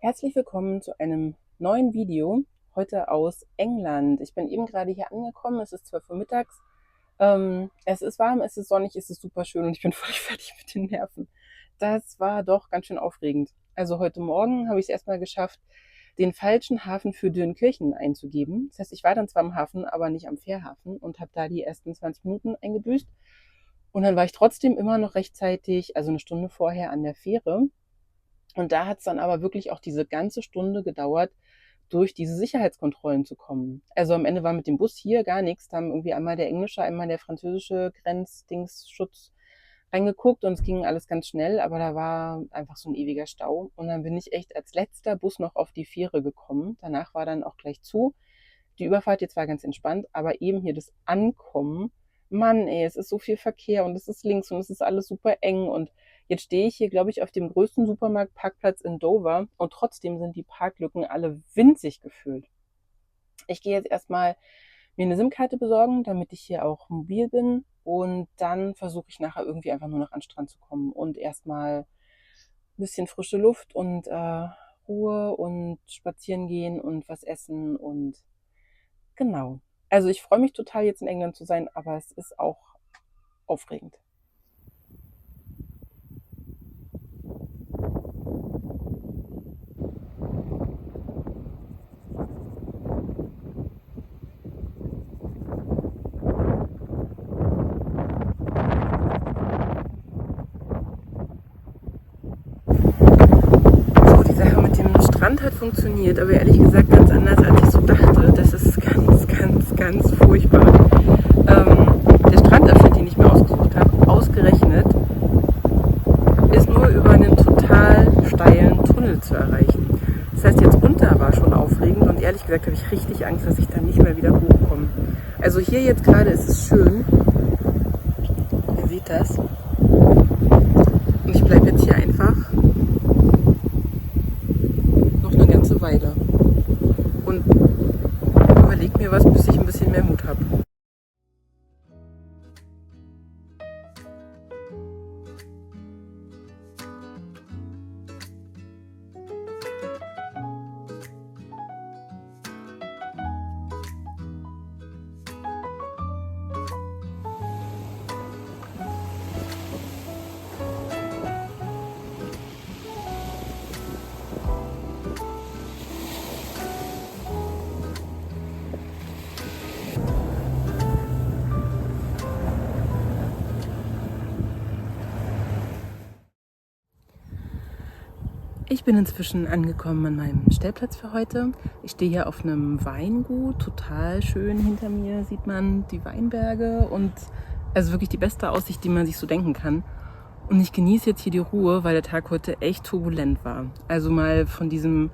Herzlich willkommen zu einem neuen Video, heute aus England. Ich bin eben gerade hier angekommen, es ist 12 Uhr mittags. Es ist warm, es ist sonnig, es ist super schön und ich bin völlig fertig mit den Nerven. Das war doch ganz schön aufregend. Also heute Morgen habe ich es erstmal geschafft, den falschen Hafen für Dürenkirchen einzugeben. Das heißt, ich war dann zwar am Hafen, aber nicht am Fährhafen und habe da die ersten 20 Minuten eingebüßt. Und dann war ich trotzdem immer noch rechtzeitig, also eine Stunde vorher an der Fähre. Und da hat es dann aber wirklich auch diese ganze Stunde gedauert, durch diese Sicherheitskontrollen zu kommen. Also am Ende war mit dem Bus hier gar nichts. Da haben irgendwie einmal der englische, einmal der französische Grenzdingsschutz reingeguckt und es ging alles ganz schnell, aber da war einfach so ein ewiger Stau. Und dann bin ich echt als letzter Bus noch auf die Fähre gekommen. Danach war dann auch gleich zu. Die Überfahrt jetzt war ganz entspannt, aber eben hier das Ankommen, Mann, ey, es ist so viel Verkehr und es ist links und es ist alles super eng und jetzt stehe ich hier, glaube ich, auf dem größten Supermarktparkplatz in Dover und trotzdem sind die Parklücken alle winzig gefüllt. Ich gehe jetzt erstmal mir eine SIM-Karte besorgen, damit ich hier auch mobil bin und dann versuche ich nachher irgendwie einfach nur noch an den Strand zu kommen und erstmal ein bisschen frische Luft und Ruhe und spazieren gehen und was essen und genau. Also ich freue mich total, jetzt in England zu sein, aber es ist auch aufregend. So, die Sache mit dem Strand hat funktioniert, aber ehrlich gesagt ganz anders, als ich so dachte. Das ist ganz furchtbar. Der Strandabschnitt, den ich mir ausgesucht habe, ausgerechnet, ist nur über einen total steilen Tunnel zu erreichen. Das heißt, jetzt runter war schon aufregend und ehrlich gesagt habe ich richtig Angst, dass ich da nicht mehr wieder hochkomme. Also hier jetzt gerade ist es schön. Ihr seht das. Und ich bleibe jetzt hier einfach noch eine ganze Weile und überlege mir was, bis ich ein bisschen mehr Mut habe. Ich bin inzwischen angekommen an meinem Stellplatz für heute. Ich stehe hier auf einem Weingut, total schön. Hinter mir sieht man die Weinberge und also wirklich die beste Aussicht, die man sich so denken kann. Und ich genieße jetzt hier die Ruhe, weil der Tag heute echt turbulent war. Also mal von diesem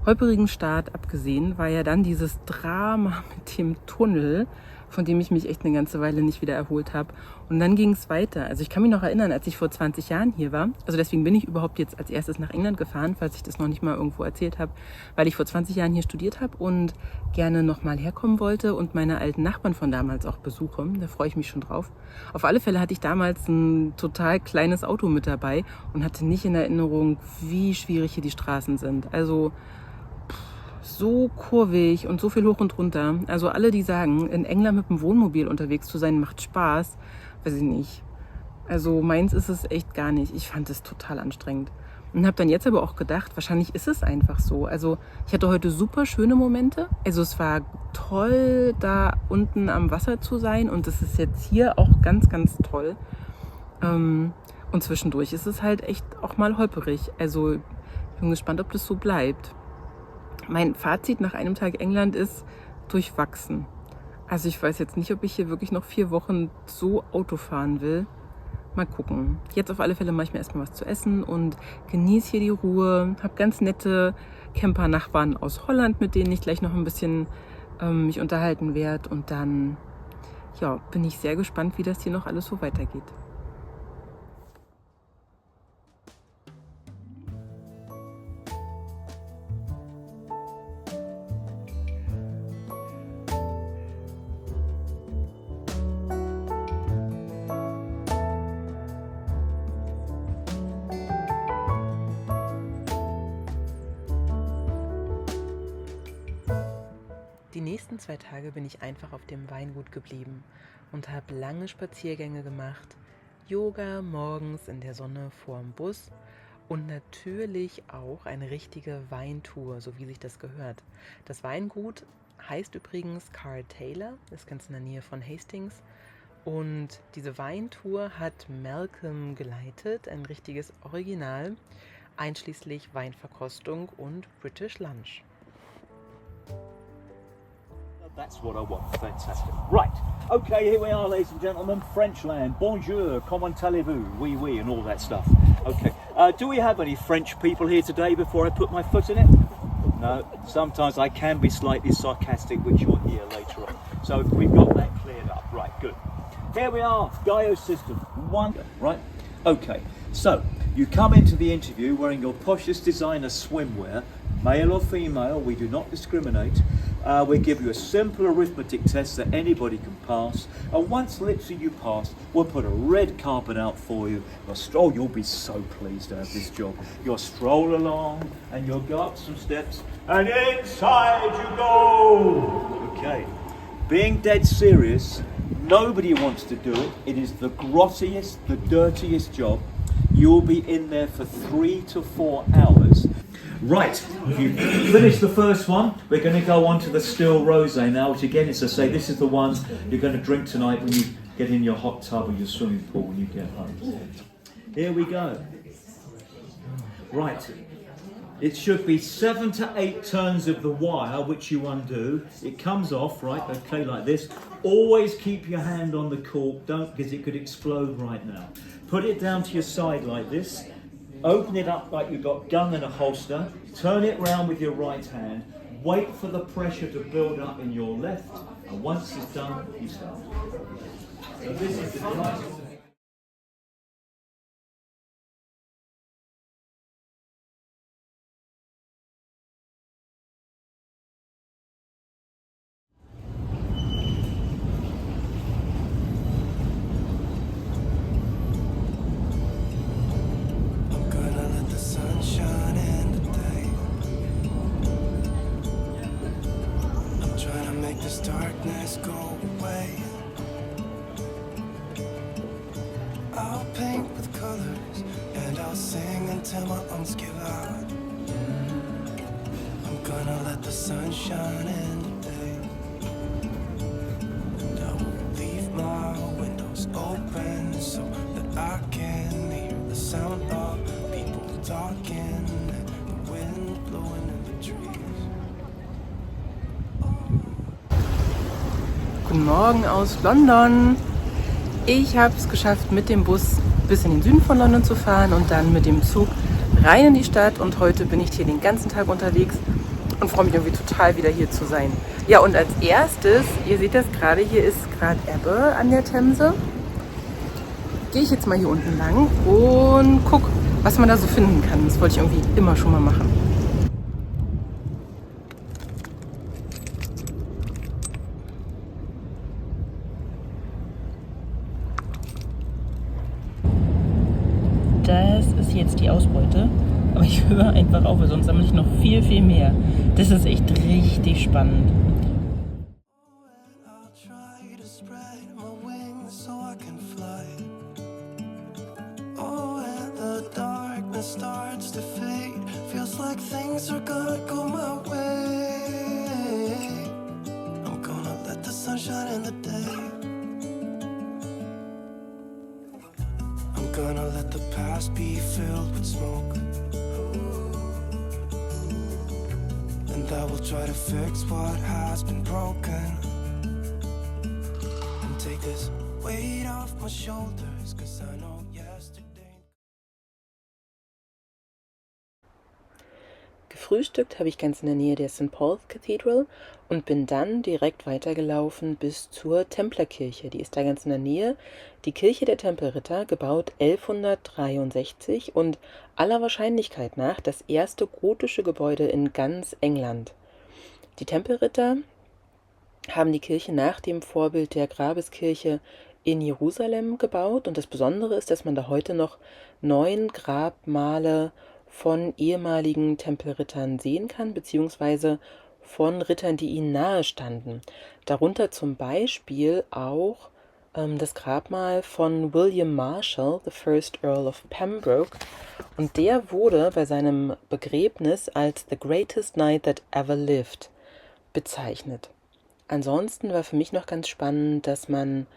holprigen Start abgesehen, war ja dann dieses Drama mit dem Tunnel, von dem ich mich echt eine ganze Weile nicht wieder erholt habe. Und dann ging es weiter. Also ich kann mich noch erinnern, als ich vor 20 Jahren hier war, also deswegen bin ich überhaupt jetzt als erstes nach England gefahren, falls ich das noch nicht mal irgendwo erzählt habe, weil ich vor 20 Jahren hier studiert habe und gerne nochmal herkommen wollte und meine alten Nachbarn von damals auch besuche. Da freue ich mich schon drauf. Auf alle Fälle hatte ich damals ein total kleines Auto mit dabei und hatte nicht in Erinnerung, wie schwierig hier die Straßen sind. Also so kurvig und so viel hoch und runter. Also alle, die sagen, in England mit dem Wohnmobil unterwegs zu sein, macht Spaß, weiß ich nicht. Also meins ist es echt gar nicht. Ich fand es total anstrengend. Und habe dann jetzt aber auch gedacht, wahrscheinlich ist es einfach so. Also ich hatte heute super schöne Momente. Also es war toll, da unten am Wasser zu sein. Und es ist jetzt hier auch ganz toll. Und zwischendurch ist es halt echt auch mal holperig. Also ich bin gespannt, ob das so bleibt. Mein Fazit nach einem Tag England ist durchwachsen. Also ich weiß jetzt nicht, ob ich hier wirklich noch 4 Wochen so Auto fahren will. Mal gucken. Jetzt auf alle Fälle mache ich mir erstmal was zu essen und genieße hier die Ruhe. Habe ganz nette Camper-Nachbarn aus Holland, mit denen ich gleich noch ein bisschen mich unterhalten werde. Und dann ja, bin ich sehr gespannt, wie das hier noch alles so weitergeht. Die nächsten 2 Tage bin ich einfach auf dem Weingut geblieben und habe lange Spaziergänge gemacht, Yoga morgens in der Sonne vorm Bus und natürlich auch eine richtige Weintour, so wie sich das gehört. Das Weingut heißt übrigens Carl Taylor, ist ganz in der Nähe von Hastings. Und diese Weintour hat Malcolm geleitet, ein richtiges Original, einschließlich Weinverkostung und British Lunch. That's what I want. Fantastic. Right. Okay, here we are, ladies and gentlemen. Frenchland. Bonjour. Comment allez-vous? Oui, oui, and all that stuff. Okay. Do we have any French people here today before I put my foot in it? No. Sometimes I can be slightly sarcastic, which you'll hear later on. So we've got that cleared up. Right, good. Here we are. Gaio system. One. Right. Okay. So you come into the interview wearing your poshest designer swimwear, male or female, we do not discriminate. We give you a simple arithmetic test that anybody can pass, and once literally you pass, we'll put a red carpet out for you. You'll be so pleased to have this job. You'll stroll along and you'll go up some steps and inside you go. Okay. Being dead serious, nobody wants to do it. It is the grottiest, the dirtiest job. You will be in there for 3 to 4 hours. Right, you finished the first one. We're going to go on to the still rosé now, which again, as I say, this is the one you're going to drink tonight when you get in your hot tub or your swimming pool when you get home. Here we go. Right, it should be 7 to 8 turns of the wire, which you undo. It comes off, right, okay, like this. Always keep your hand on the cork, don't, because it could explode right now. Put it down to your side like this. Open it up like you've got gun in a holster, turn it round with your right hand, wait for the pressure to build up in your left, and once it's done, you start. So this is the nice. This darkness go away. I'll paint with colors and I'll sing until my lungs give out. I'm gonna let the sun shine in today, and I will leave my windows open so that I can hear the sound of people talking and the wind blowing in the trees. Guten Morgen aus London. Ich habe es geschafft, mit dem Bus bis in den Süden von London zu fahren und dann mit dem Zug rein in die Stadt. Und heute bin ich hier den ganzen Tag unterwegs und freue mich irgendwie total, wieder hier zu sein. Ja, und als erstes, ihr seht das gerade, hier ist gerade Ebbe an der Themse. Gehe ich jetzt mal hier unten lang und guck, was man da so finden kann. Das wollte ich irgendwie immer schon mal machen. Das ist jetzt die Ausbeute, aber ich höre einfach auf, weil sonst sammle ich noch viel, viel mehr. Das ist echt richtig spannend. Gonna let the past be filled with smoke, and I will try to fix what has been broken and take this weight off my shoulders, 'cause I know yesterday. Gefrühstückt habe ich ganz in der Nähe der St. Paul's Cathedral und bin dann direkt weitergelaufen bis zur Templerkirche. Die ist da ganz in der Nähe. Die Kirche der Tempelritter, gebaut 1163 und aller Wahrscheinlichkeit nach das erste gotische Gebäude in ganz England. Die Tempelritter haben die Kirche nach dem Vorbild der Grabeskirche in Jerusalem gebaut und das Besondere ist, dass man da heute noch 9 Grabmale von ehemaligen Tempelrittern sehen kann, beziehungsweise von Rittern, die ihnen nahe standen. Darunter zum Beispiel auch das Grabmal von William Marshall, the first Earl of Pembroke. Und der wurde bei seinem Begräbnis als the greatest knight that ever lived bezeichnet. Ansonsten war für mich noch ganz spannend, dass man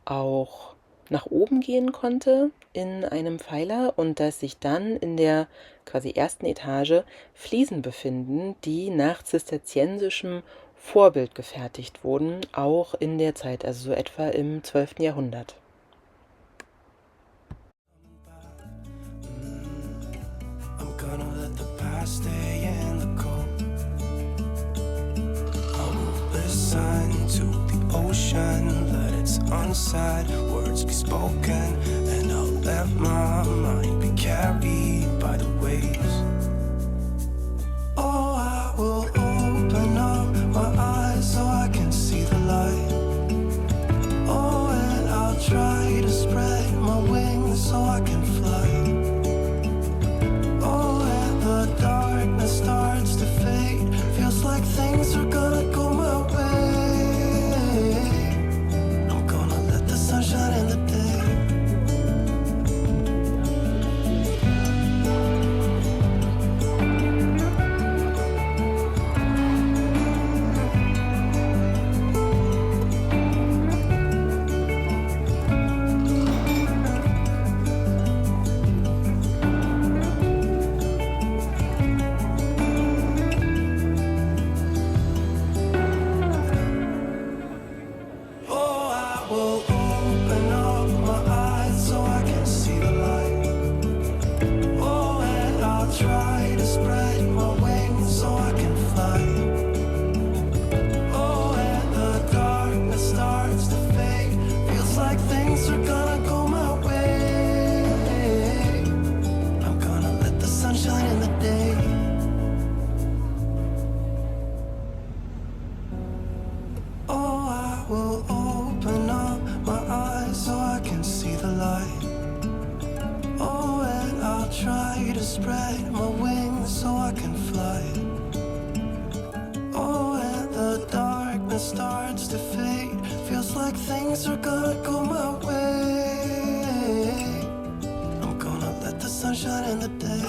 auch nach oben gehen konnte in einem Pfeiler und dass sich dann in der quasi ersten Etage Fliesen befinden, die nach zisterziensischem Vorbild gefertigt wurden, auch in der Zeit, also so etwa im 12. Jahrhundert. I'm gonna let the past stay in the cold. I will listen to the ocean, let its unsaid words be spoken, and I'll let my mind be carried by the waves. Oh, I will open up my eyes so I can see the light. Oh, and I'll try to spread my wings so I can fly. Oh, and the darkness starts to fade, feels like things are gonna go my way. I'm gonna let the sun shine in the day. Spread my wings so I can fly. Oh, and the darkness starts to fade, feels like things are gonna go my way. I'm gonna let the sun shine in the day.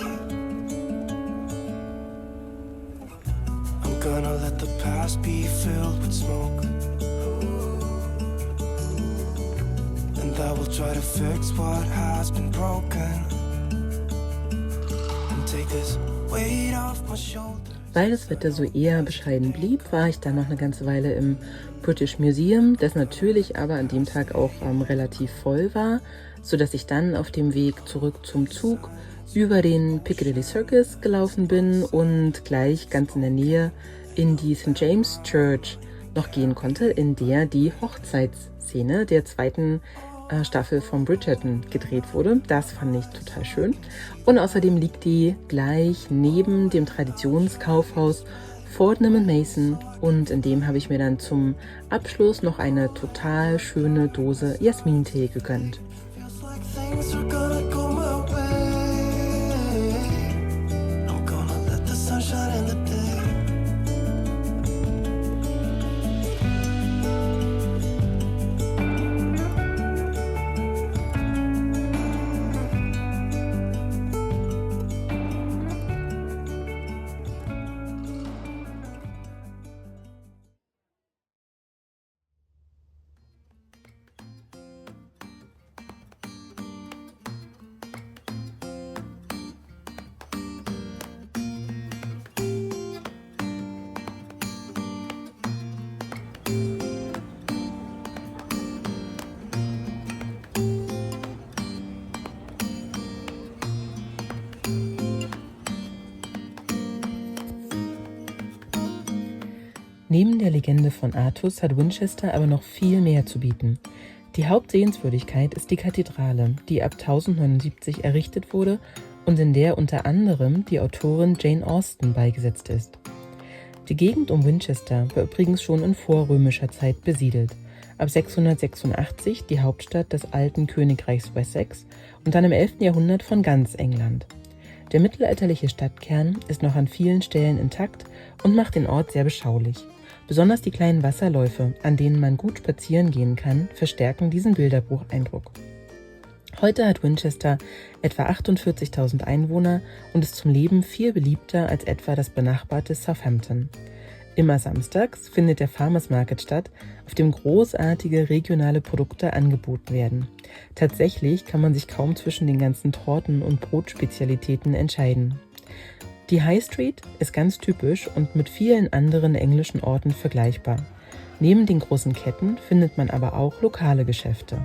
I'm gonna let the past be filled with smoke, and I will try to fix what has been broken. Weil das Wetter so eher bescheiden blieb, war ich dann noch eine ganze Weile im British Museum, das natürlich aber an dem Tag auch relativ voll war, sodass ich dann auf dem Weg zurück zum Zug über den Piccadilly Circus gelaufen bin und gleich ganz in der Nähe in die St. James Church noch gehen konnte, in der die Hochzeitsszene der zweiten Staffel von Bridgerton gedreht wurde. Das fand ich total schön. Und außerdem liegt die gleich neben dem Traditionskaufhaus Fortnum & Mason und in dem habe ich mir dann zum Abschluss noch eine total schöne Dose Jasmintee gegönnt. Neben der Legende von Artus hat Winchester aber noch viel mehr zu bieten. Die Hauptsehenswürdigkeit ist die Kathedrale, die ab 1079 errichtet wurde und in der unter anderem die Autorin Jane Austen beigesetzt ist. Die Gegend um Winchester war übrigens schon in vorrömischer Zeit besiedelt, ab 686 die Hauptstadt des alten Königreichs Wessex und dann im 11. Jahrhundert von ganz England. Der mittelalterliche Stadtkern ist noch an vielen Stellen intakt und macht den Ort sehr beschaulich. Besonders die kleinen Wasserläufe, an denen man gut spazieren gehen kann, verstärken diesen Bilderbucheindruck. Heute hat Winchester etwa 48.000 Einwohner und ist zum Leben viel beliebter als etwa das benachbarte Southampton. Immer samstags findet der Farmers Market statt, auf dem großartige regionale Produkte angeboten werden. Tatsächlich kann man sich kaum zwischen den ganzen Torten und Brotspezialitäten entscheiden. Die High Street ist ganz typisch und mit vielen anderen englischen Orten vergleichbar. Neben den großen Ketten findet man aber auch lokale Geschäfte.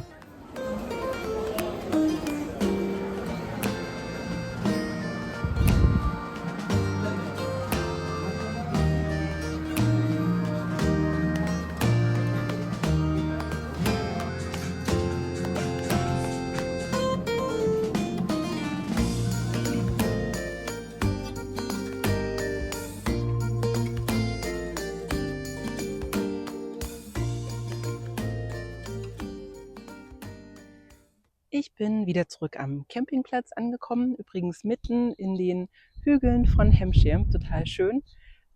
Ich bin wieder zurück am Campingplatz angekommen, übrigens mitten in den Hügeln von Hampshire, total schön,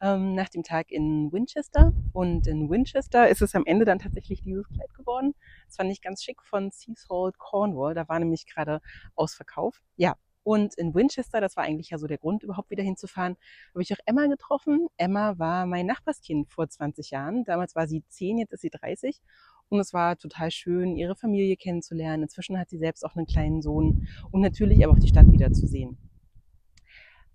nach dem Tag in Winchester. Und in Winchester ist es am Ende dann tatsächlich dieses Kleid geworden. Das fand ich ganz schick von Seasalt Cornwall, da war nämlich gerade Ausverkauf. Ja, und in Winchester, das war eigentlich ja so der Grund, überhaupt wieder hinzufahren, habe ich auch Emma getroffen. Emma war mein Nachbarskind vor 20 Jahren. Damals war sie 10, jetzt ist sie 30. Und es war total schön, ihre Familie kennenzulernen. Inzwischen hat sie selbst auch einen kleinen Sohn und natürlich aber auch die Stadt wiederzusehen.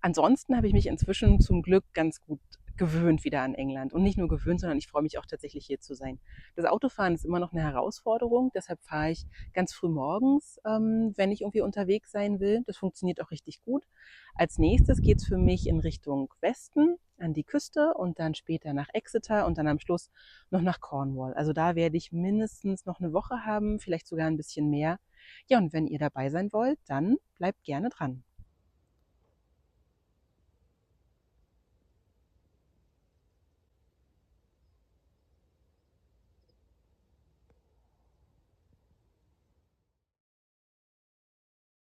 Ansonsten habe ich mich inzwischen zum Glück ganz gut gewöhnt wieder an England. Und nicht nur gewöhnt, sondern ich freue mich auch tatsächlich hier zu sein. Das Autofahren ist immer noch eine Herausforderung, deshalb fahre ich ganz früh morgens, wenn ich irgendwie unterwegs sein will. Das funktioniert auch richtig gut. Als nächstes geht es für mich in Richtung Westen, an die Küste und dann später nach Exeter und dann am Schluss noch nach Cornwall. Also da werde ich mindestens noch eine Woche haben, vielleicht sogar ein bisschen mehr. Ja, und wenn ihr dabei sein wollt, dann bleibt gerne dran.